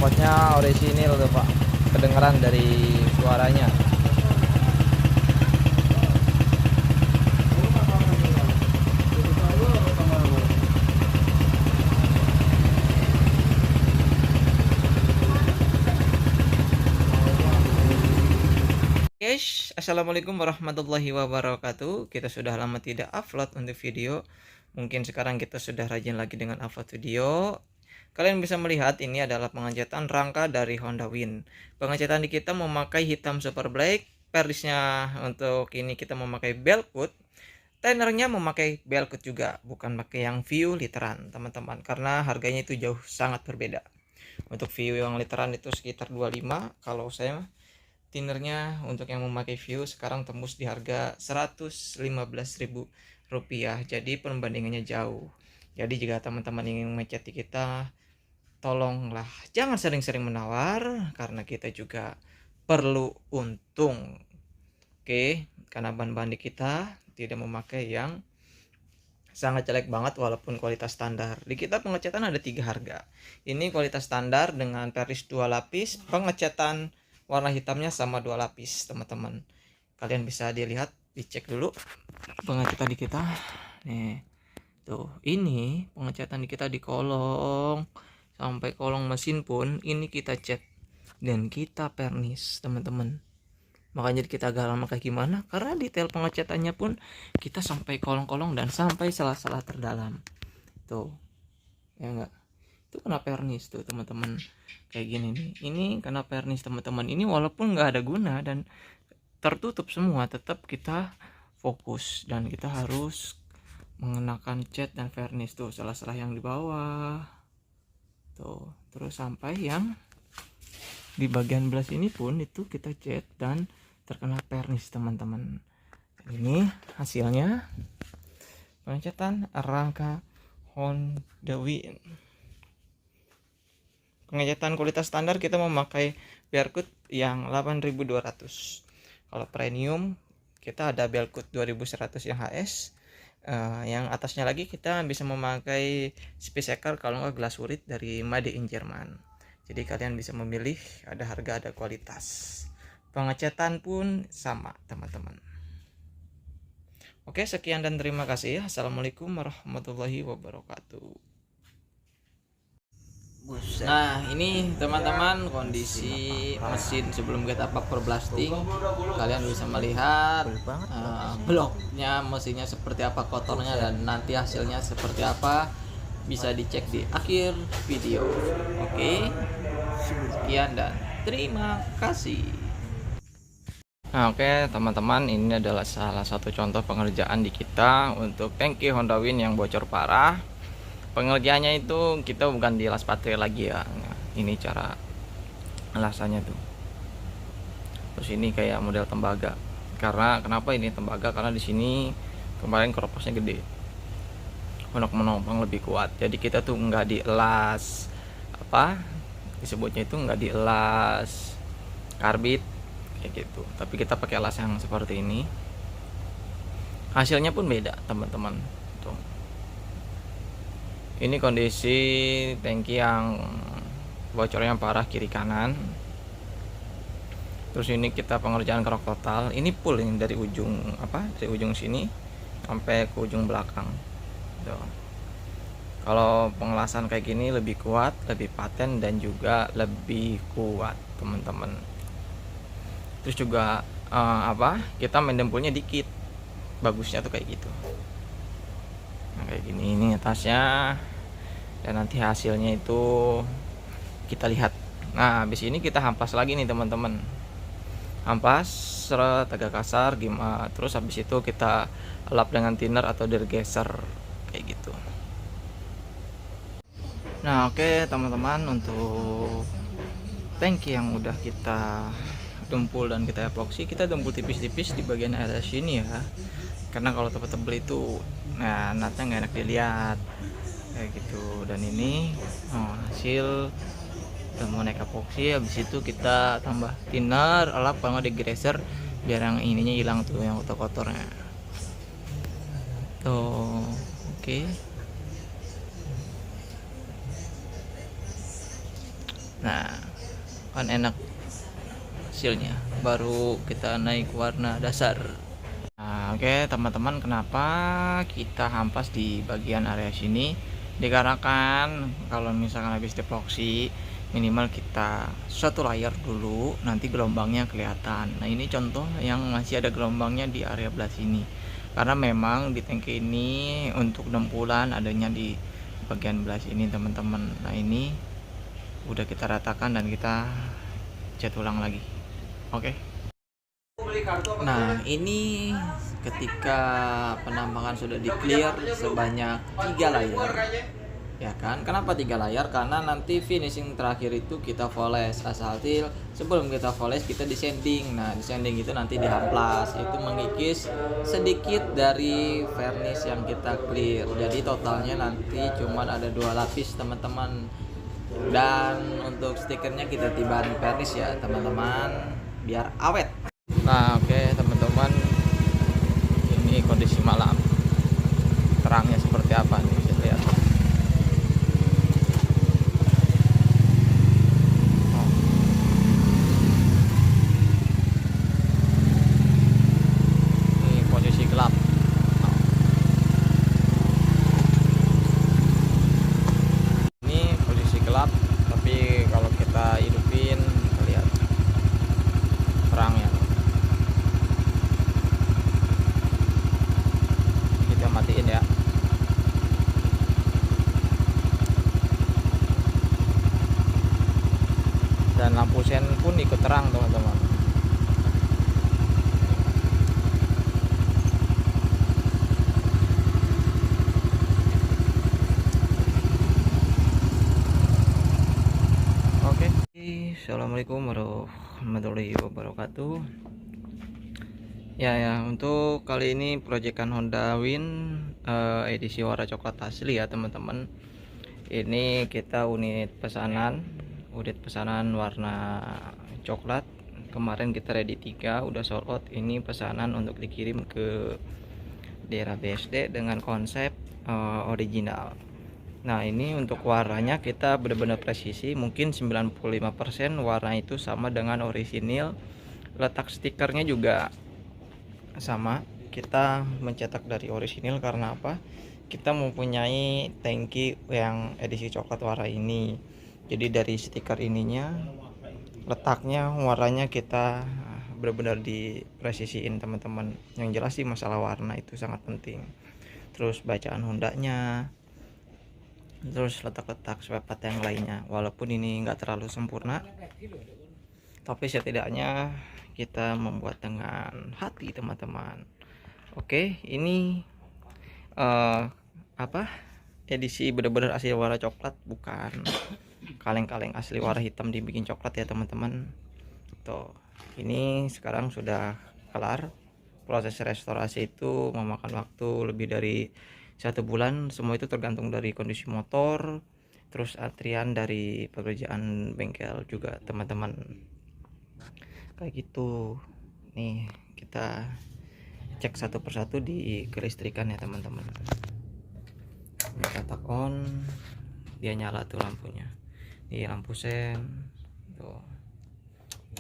knalpotnya orisinil tuh Pak, kedengeran dari suaranya. Guys, assalamualaikum warahmatullahi wabarakatuh. Kita sudah lama tidak upload untuk video. Mungkin sekarang kita sudah rajin lagi dengan upload video. Kalian bisa melihat ini adalah pengecatan rangka dari Honda Win. Pengecatan di kita memakai hitam super black. Perisnya untuk ini kita memakai belkut. Tenernya memakai belkut juga, bukan pakai yang view literan teman-teman, karena harganya itu jauh sangat berbeda. Untuk view yang literan itu sekitar 25, kalau saya tinernya untuk yang memakai view sekarang tembus di harga Rp115.000. Jadi perbandingannya jauh. Jadi jika teman-teman ingin mengecat di kita, tolonglah jangan sering-sering menawar, karena kita juga perlu untung. Oke, karena ban-ban di kita tidak memakai yang sangat jelek banget walaupun kualitas standar. Di kita pengecatan ada 3 harga. Ini kualitas standar dengan peris 2 lapis, pengecatan warna hitamnya sama 2 lapis teman-teman. Kalian bisa dilihat, dicek dulu pengecatan di kita. Nih, tuh ini pengecatan di kita di kolong sampai kolong mesin pun ini kita cat dan kita pernis teman-teman. Makanya kita agak lama kayak gimana, karena detail pengecatannya pun kita sampai kolong-kolong dan sampai sela-sela terdalam. Tuh, ya enggak? Itu kena pernis tuh teman-teman, kayak gini nih. Ini kena pernis teman-teman. Ini walaupun nggak ada guna dan tertutup semua, tetap kita fokus dan kita harus mengenakan cat dan vernis tuh salah-salah yang di bawah tuh, terus sampai yang di bagian belah sini pun itu kita cat dan terkena pernis teman-teman. Ini hasilnya pengecatan rangka Honda Win. Pengecatan kualitas standar kita memakai belkut yang 8.200. Kalau premium kita ada belkut 2.100 yang HS. Yang atasnya lagi kita bisa memakai speaker kalau nggak glasurit dari Made in Jerman. Jadi kalian bisa memilih, ada harga ada kualitas. Pengecatan pun sama teman-teman. Oke, sekian dan terima kasih. Assalamualaikum warahmatullahi wabarakatuh. Nah, ini teman-teman kondisi mesin sebelum kita paper blasting. Kalian bisa melihat bloknya, mesinnya seperti apa kotornya, dan nanti hasilnya seperti apa bisa dicek di akhir video. Oke, sekian dan terima kasih. Nah, oke teman-teman, ini adalah salah satu contoh pengerjaan di kita untuk tangki Honda Win yang bocor parah. Pengerjaannya itu kita bukan di las baterai lagi ya. Nah, ini cara elasannya tuh. Terus ini kayak model tembaga. Karena kenapa ini tembaga? Karena di sini kemarin keroposnya gede, untuk menopang lebih kuat. Jadi kita tuh nggak dielas, apa disebutnya itu, nggak dielas karbit kayak gitu, tapi kita pakai elas yang seperti ini. Hasilnya pun beda teman-teman. Tuh, ini kondisi tangki yang bocornya parah kiri kanan. Terus ini kita pengerjaan kerok total. Ini full ini dari ujung dari ujung sini sampai ke ujung belakang. Tuh. Kalau pengelasan kayak gini lebih kuat, lebih paten, dan juga lebih kuat teman-teman. Terus juga kita mendempulnya dikit, bagusnya tuh kayak gitu. Nah, kayak gini, ini atasnya, dan nanti hasilnya itu kita lihat. Nah, habis ini kita hampas lagi nih teman-teman, hampas seret agak kasar gimana, terus habis itu kita lap dengan thinner atau dergeser kayak gitu. Nah, oke teman-teman, untuk tangki yang udah kita dempul dan kita epoksi, kita dempul tipis-tipis di bagian area sini ya, karena kalau tebel-tebel itu natnya nggak enak dilihat kayak gitu. Dan ini hasil udah mau naik epoksi. Habis itu kita tambah thinner, lap kalau nggak degreaser biar yang ininya hilang tuh, yang kotor-kotornya tuh. Oke. Nah, kan enak hasilnya. Baru kita naik warna dasar. Nah, oke teman-teman, kenapa kita hampas di bagian area sini? Dikarenakan kalau misalkan habis epoksi, minimal kita satu layar dulu, nanti gelombangnya kelihatan. Nah, ini contoh yang masih ada gelombangnya di area belah sini. Karena memang di tangki ini untuk dempulan adanya di bagian belah sini, teman-teman. Nah, ini udah kita ratakan dan kita cat ulang lagi. Oke. Nah, ini ketika penambangan sudah di clear sebanyak 3 layar, ya kan? Kenapa 3 layar? Karena nanti finishing terakhir itu kita polish. Asal sebelum kita polish kita descending. Nah, descending itu nanti dihamplas, itu mengikis sedikit dari varnish yang kita clear. Jadi totalnya nanti cuma ada 2 lapis, teman-teman. Dan untuk stikernya kita tibain varnish ya, teman-teman, biar awet. Nah, oke teman-teman, ini kondisi malam, terangnya seperti apa nih, bisa lihat. Oh, ini posisi gelap. Oh, ini posisi gelap, tapi kalau kita hidupin kita lihat terangnya. Kita matiin ya. Dan lampu sen pun ikut terang, teman-teman. Oke. Assalamualaikum warahmatullahi wabarakatuh. Ya, untuk kali ini proyekan Honda Win edisi warna coklat asli ya, teman-teman. Ini kita unit pesanan warna coklat. Kemarin kita ready 3 udah sold out. Ini pesanan untuk dikirim ke daerah BSD dengan konsep original. Nah, ini untuk warnanya kita benar-benar presisi, mungkin 95% warna itu sama dengan orisinil. Letak stikernya juga sama, kita mencetak dari orisinil. Karena apa? Kita mempunyai tangki yang edisi coklat warna ini, jadi dari stiker ininya letaknya warnanya kita benar-benar dipresisiin, teman-teman. Yang jelas sih masalah warna itu sangat penting, terus bacaan Hondanya, terus letak-letak spare part yang lainnya. Walaupun ini enggak terlalu sempurna, tapi setidaknya kita membuat dengan hati, teman-teman. Oke, ini edisi bener-bener asli warna coklat, bukan kaleng-kaleng asli warna hitam dibikin coklat ya, teman-teman. Tuh, ini sekarang sudah kelar. Proses restorasi itu memakan waktu lebih dari 1 bulan. Semua itu tergantung dari kondisi motor, terus antrian dari pekerjaan bengkel juga, teman-teman. Kayak gitu. Nih, kita cek satu persatu di kelistrikan ya, teman-teman. Kita tak on, dia nyala tuh lampunya. Ini lampu sen tuh,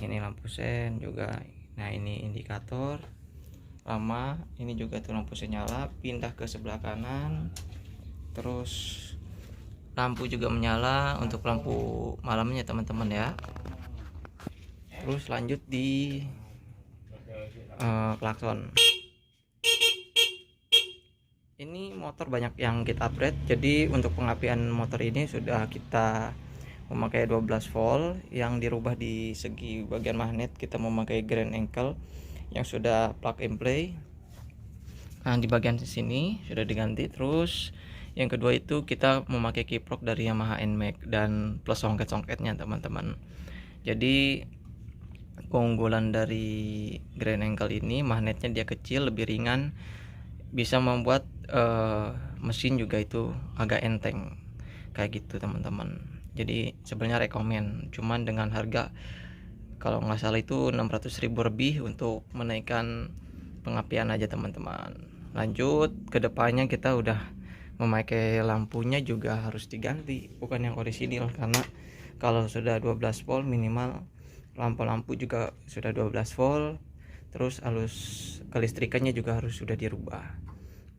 ini lampu sen juga. Nah, ini indikator lama, ini juga tuh lampu sen nyala. Pindah ke sebelah kanan, terus lampu juga menyala untuk lampu malamnya, teman-teman ya. Terus lanjut di klakson. Ini motor banyak yang kita upgrade, jadi untuk pengapian motor ini sudah kita memakai 12 volt yang dirubah di segi bagian magnet. Kita memakai grand ankle yang sudah plug and play. Nah, di bagian sini sudah diganti. Terus yang kedua itu kita memakai kiprok dari Yamaha NMAX dan plus songket-songketnya, teman-teman. Jadi keunggulan dari grand ankle ini, magnetnya dia kecil, lebih ringan, bisa membuat mesin juga itu agak enteng kayak gitu, teman-teman. Jadi sebenarnya rekomen, cuman dengan harga kalau nggak salah itu 600.000 lebih untuk menaikkan pengapian aja, teman-teman. Lanjut ke depannya, kita udah memakai lampunya juga harus diganti, bukan yang orisinil, karena kalau sudah 12 volt minimal lampu-lampu juga sudah 12 volt, terus arus kelistrikannya juga harus sudah dirubah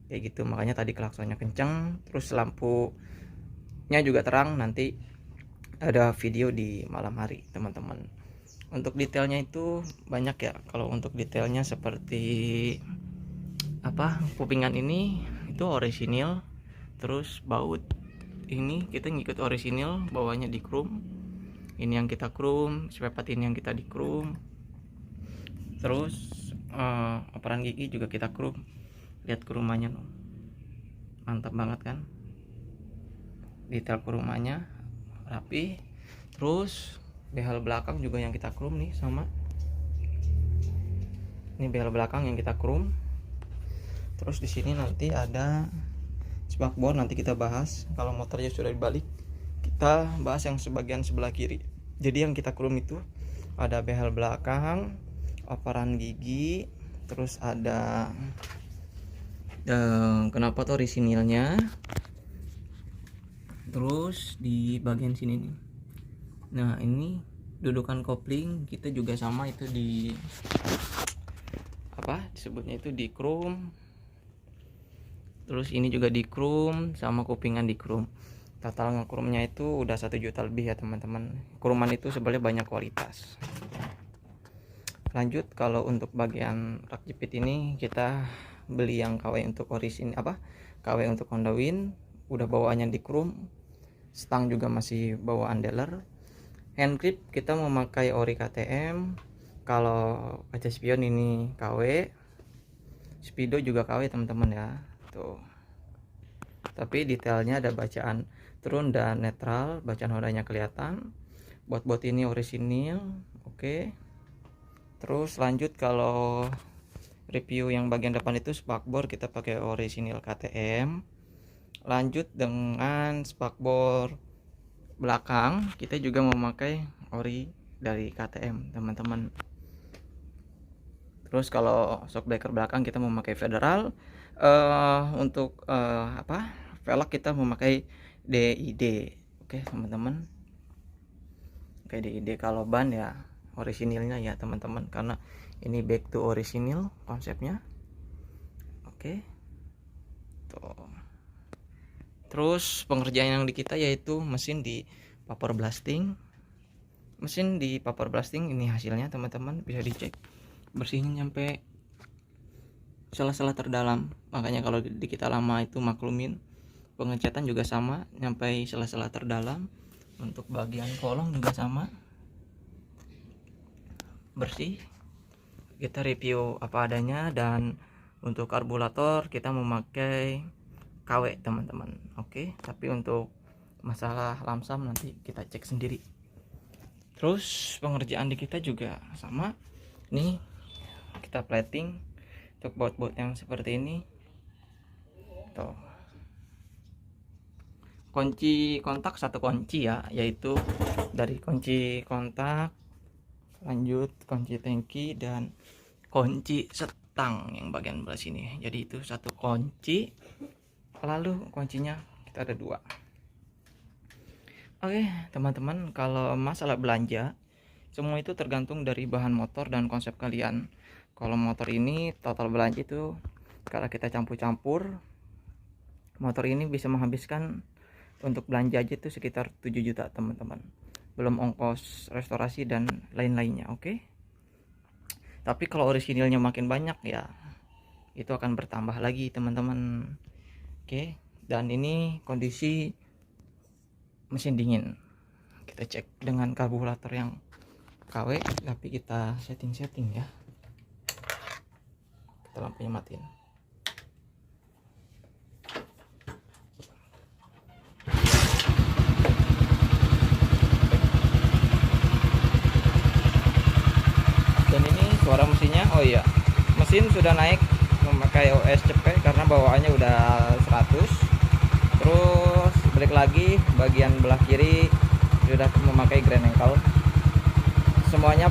kayak gitu. Makanya tadi klaksonnya kencang, terus lampunya juga terang. Nanti ada video di malam hari teman-teman. Untuk detailnya itu banyak ya. Kalau untuk detailnya seperti kupingan ini itu orisinil, terus baut ini kita ngikut orisinil, bawahnya di chrome, ini yang kita chrome, spare ini yang kita di chrome, terus operan gigi juga kita chrome. Lihat krumanya, mantap banget kan, detail krumanya rapi. Terus behel belakang juga yang kita chrome nih, sama ini behel belakang yang kita chrome. Terus di sini nanti ada spakbor, nanti kita bahas. Kalau motornya sudah dibalik, kita bahas yang sebagian sebelah kiri. Jadi yang kita chrome itu ada behel belakang, operan gigi, terus ada knalpot orisinilnya. Terus di bagian sini nih, nah ini dudukan kopling kita juga sama, itu di disebutnya itu di chrome. Terus ini juga di chrome, sama kupingan di chrome. Total nge-chrome-nya itu udah 1 juta lebih ya teman-teman. Chromean itu sebenarnya banyak kualitas. Lanjut, kalau untuk bagian rak jepit ini kita beli yang KW untuk orisin KW untuk Honda Win, udah bawaannya di chrome. Stang juga masih bawaan dealer. Hand grip kita memakai ori KTM. Kalau kaca spion ini KW. Speedo juga KW teman-teman ya. Tuh. Tapi detailnya ada bacaan turun dan netral, bacaan Hondanya kelihatan. Bot ini orisinil, oke. Terus lanjut, kalau review yang bagian depan itu spakbor kita pakai orisinil KTM. Lanjut dengan spakbor belakang kita juga memakai ori dari KTM teman-teman. Terus kalau shock breaker belakang kita memakai Federal. Untuk velg kita memakai DID. Oke teman-teman, kayak DID. Kalau ban ya orisinilnya ya teman-teman, karena ini back to orisinil konsepnya. Oke. Tuh. Terus pengerjaan yang di kita yaitu mesin di paper blasting. Mesin di paper blasting ini hasilnya teman-teman bisa dicek, bersihnya nyampe sela-sela terdalam. Makanya kalau di kita lama itu maklumin. Pengecatan juga sama, nyampe sela-sela terdalam. Untuk bagian kolong juga sama, bersih. Kita review apa adanya. Dan untuk karburator kita memakai KW teman-teman. Oke, tapi untuk masalah lamsam nanti kita cek sendiri. Terus pengerjaan di kita juga sama. Nih kita plating untuk baut-baut yang seperti ini. Tuh. Kunci kontak satu kunci ya, yaitu dari kunci kontak, lanjut kunci tangki, dan kunci setang yang bagian belah sini. Jadi itu satu kunci, lalu kuncinya kita ada 2. Oke teman-teman, kalau masalah belanja semua itu tergantung dari bahan motor dan konsep kalian. Kalau motor ini total belanja itu kalau kita campur-campur, motor ini bisa menghabiskan untuk belanja aja itu sekitar 7 juta teman-teman, belum ongkos restorasi dan lain-lainnya. Oke. Tapi kalau orisinilnya makin banyak ya itu akan bertambah lagi teman-teman. Oke. Dan ini kondisi mesin dingin, kita cek dengan karburator yang KW, tapi kita setting ya. Kita lampunya matiin. Dan ini suara mesinnya, oh iya, mesin sudah naik memakai OS cepet karena bawaannya udah 100. Terus balik lagi bagian belah kiri sudah memakai grand ankle. Semuanya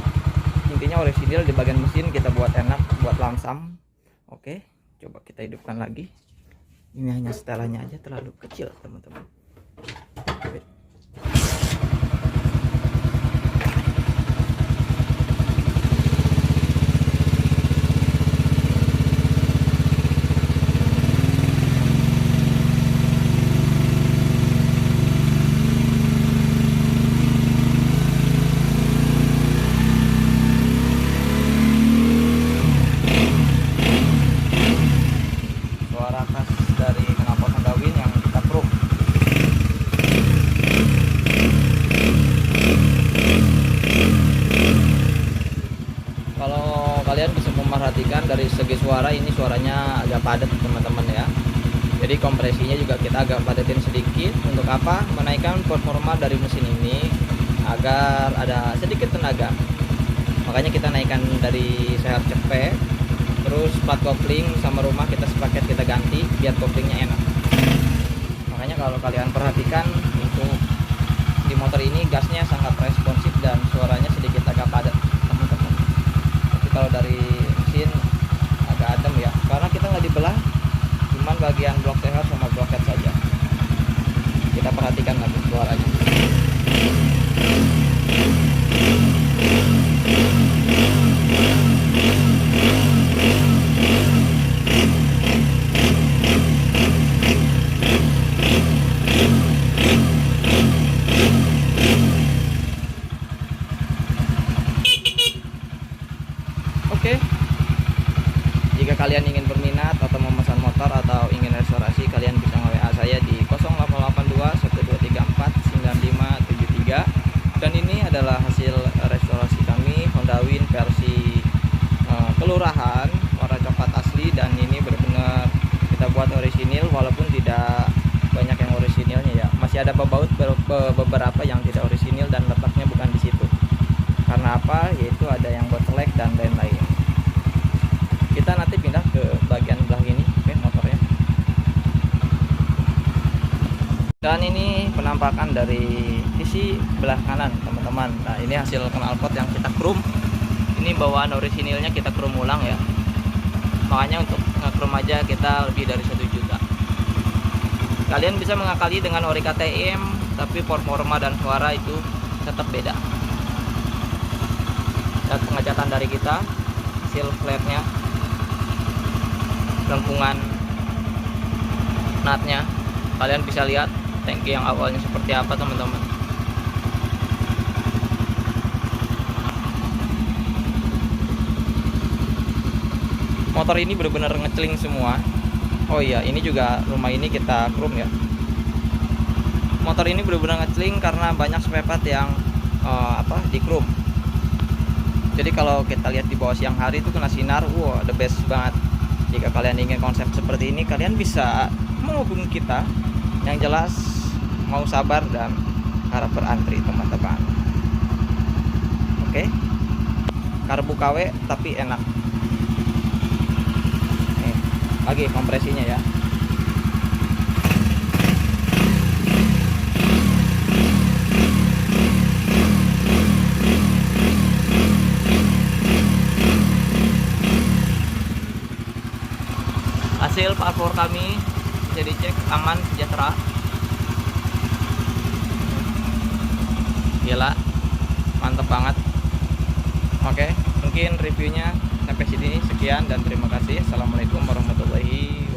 intinya orisinil. Di bagian mesin kita buat enak, buat lamsam. Oke, coba kita hidupkan lagi. Ini hanya setelannya aja terlalu kecil teman-teman. Suara khas dari knalpot Honda Win yang kita chrome. Kalau kalian bisa memperhatikan dari segi suara, ini suaranya agak padat teman-teman ya. Jadi kompresinya juga kita agak padatin sedikit. Untuk apa? Menaikkan performa dari mesin ini agar ada sedikit tenaga. Makanya kita naikkan dari seher cepet. Terus plat kopling sama rumah kita sepaket kita ganti biar koplingnya enak. Makanya kalau kalian perhatikan untuk di motor ini gasnya sangat responsif dan suaranya sedikit agak padat teman-teman. Tapi kalau dari mesin agak adem ya, karena kita nggak dibelah, cuman bagian blok seher sama blok head saja. Kita perhatikan lagi suaranya. Oke, jika kalian ingin berminat atau memesan motor atau ingin restorasi, kalian bisa nge-WA saya di 0882 1234 9573. Dan ini adalah hasil restorasi kami Honda Win versi kelurahan warna coklat asli, dan ini benar-benar kita buat orisinil walaupun tidak banyak yang orisinilnya ya. Masih ada beberapa yang tidak orisinil dan letaknya bukan di situ. Karena apa? Yaitu ada yang bootleg dan lain-lain. Kita nanti pindah ke bagian belah ini, oke, motornya. Dan ini penampakan dari sisi belah kanan teman-teman. Nah, ini hasil knalpot yang kita chrome. Ini bawaan orisinilnya kita chrome ulang ya. Makanya untuk nge-chrome aja kita lebih dari 1 juta. Kalian bisa mengakali dengan ori KTM, tapi performa dan suara itu tetap beda. Dan pengecatan dari kita, hasil flatnya, lengkungan nutnya, kalian bisa lihat tangki yang awalnya seperti apa teman-teman. Motor ini benar-benar ngeceling semua. Oh iya, ini juga rumah ini kita chrome ya. Motor ini benar-benar ngeceling karena banyak spare part yang di chrome. Jadi kalau kita lihat di bawah siang hari itu kena sinar, wow, the best banget. Jika kalian ingin konsep seperti ini, kalian bisa menghubungi kita. Yang jelas mau sabar dan harap berantri teman-teman. Oke, karbu KW tapi enak. Nih, lagi kompresinya ya. Hasil paspor kami bisa dicek aman, sejahtera. Gila, mantep banget. Oke, mungkin reviewnya sampai sini. Sekian dan terima kasih. Assalamualaikum warahmatullahi wabarakatuh.